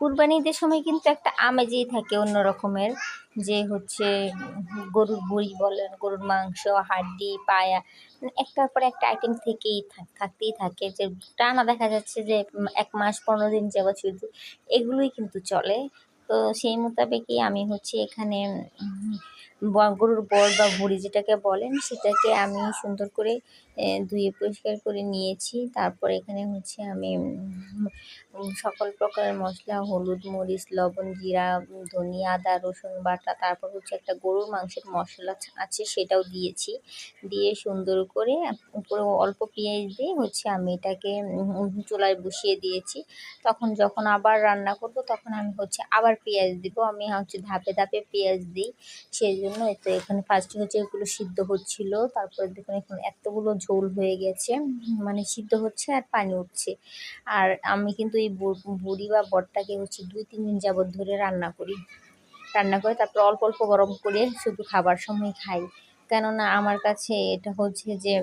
কুরবানি ঈদের সময় কিন্তু একটা আমেজই থাকে অন্য রকমের, যে হচ্ছে গরুর বুড়ি বলেন, গরুর মাংস, হাড্ডি, পায়া, মানে একটার পর একটা আইটেম থেকেই থাকতেই থাকে, যে টানা দেখা যাচ্ছে যে 1 মাস 15 দিন যাবত শুধু এগুলোই কিন্তু চলে। তো সেই মোতাবেকই আমি হচ্ছে এখানে গরুর বর বা ভুঁড়ি যেটাকে বলেন সেটাকে আমি সুন্দর করে ধুয়ে পরিষ্কার করে নিয়েছি। তারপর এখানে হচ্ছে আমি সকল প্রকারের মশলা, হলুদ, মরিচ, লবণ, জিরা, ধনিয়া, আদা, রসুন বাটা, তারপর হচ্ছে একটা গরুর মাংসের মশলা আছে সেটাও দিয়েছি। দিয়ে সুন্দর করে উপরে অল্প পেঁয়াজ দিয়ে হচ্ছে আমি এটাকে চুলায় বসিয়ে দিয়েছি। যখন আবার রান্না করব তখন আমি হচ্ছে আবার পেঁয়াজ দিব। আমি হচ্ছে ধাপে ধাপে পেঁয়াজ দিই, সেই জন্য তো এখানে ফার্স্টে হচ্ছে এগুলো সিদ্ধ হচ্ছিল। তারপরে দেখুন এখন এতগুলো ঝোল হয়ে গেছে, মানে সিদ্ধ হচ্ছে আর পানি উঠছে। আর আমি কিন্তু এই বড়ি বা বটটাকে হচ্ছে 2-3 দিন যাবত ধরে রান্না করে তারপর অল্প অল্প গরম করে শুধু খাবার সময় খাই। কেননা আমার কাছে এটা হচ্ছে যে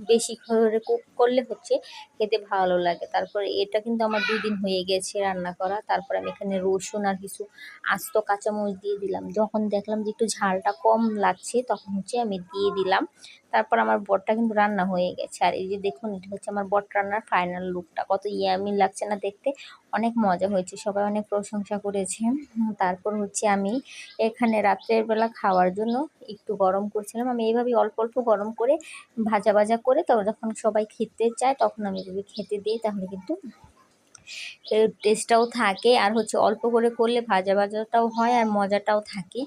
বেশি করে কুক করলে হচ্ছে খেতে ভালো লাগে। তারপরে এটা কিন্তু আমার 2 দিন হয়ে গেছে রান্না করা। তারপর আমি এখানে রসুন আর কিছু আস্ত কাঁচামরিচ দিয়ে দিলাম। যখন দেখলাম যে একটু ঝালটা কম লাগছে তখন হচ্ছে আমি দিয়ে দিলাম। তারপর আমার বটটা কিন্তু রান্না হয়ে গেছে। আর এই যে দেখুন, এটা হচ্ছে আমার বট রান্নার ফাইনাল লুকটা। কত ইয়ামি লাগছে না দেখতে, অনেক মজা হয়েছে, সবাই অনেক প্রশংসা করেছে। তারপর হচ্ছে আমি এখানে রাত্রের বেলা খাওয়ার জন্য একটু গরম করছিলাম। আমি এইভাবেই অল্প অল্প গরম করে ভাজা ভাজা করে তো যখন সবাই খেতে চায় তখন আমি যদি খেতে দিই তাহলে কিন্তু এর টেস্টটাও থাকে, আর হচ্ছে অল্প করে করলে ভাজা ভাজাটাও হয় আর মজাটাও থাকে।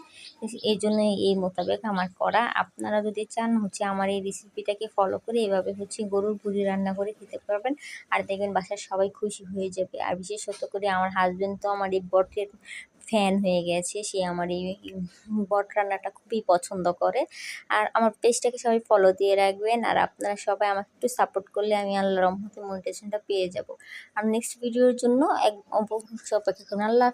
এই জন্য এই মোতাবেক আমার করা। আপনারা যদি চান হচ্ছে আমার এই রেসিপিটাকে ফলো করে এভাবে হচ্ছে গরুর ভুঁড়ি রান্না করে খেতে পারবেন, আর দেখবেন বাসার সবাই খুশি হয়ে যাবে। আর বিশেষত করে আমার হাজবেন্ড তো আমার এই বটের ফ্যান হয়ে গেছে, সে আমার এই বট রান্নাটা খুবই পছন্দ করে। আর আমার পেজটাকে সবাই ফলো দিয়ে রাখবেন, আর আপনারা সবাই আমাকে একটু সাপোর্ট করলে আমি আল্লাহর রহমতে মোটিভেশনটা পেয়ে যাব। আর নেক্সট ভিডিওর জন্য অবশ্যই অপেক্ষা করুন। আল্লাহ